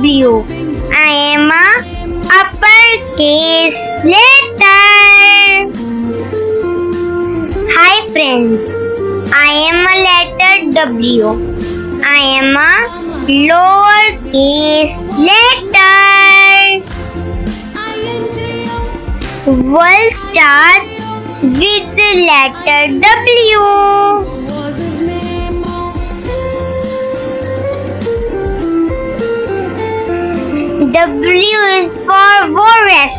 W. I am a uppercase letter. Hi friends, I am a letter W. I am a lowercase letter. World starts with the letter W. W is for walrus.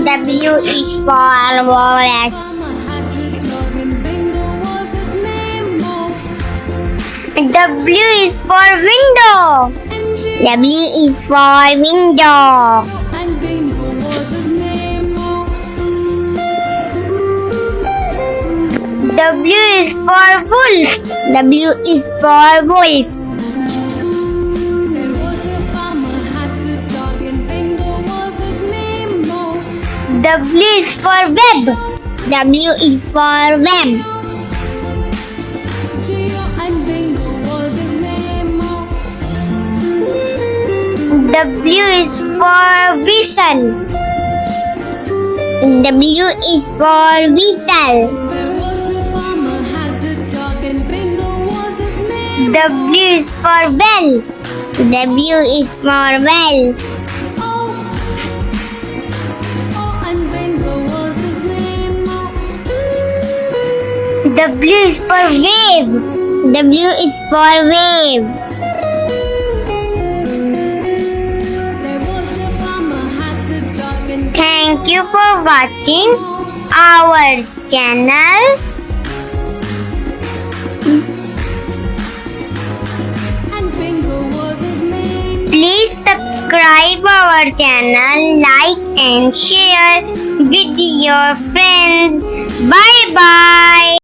W is for walrus. W is for window. W is for window. W is for wolf. W is for wolf. W is for web. W is for web. W is for whistle. W is for whistle. W is for bell. W is for bell. W is for wave. W is for wave. Thank you for watching our channel. Please subscribe our channel, like and share with your friends. Bye bye.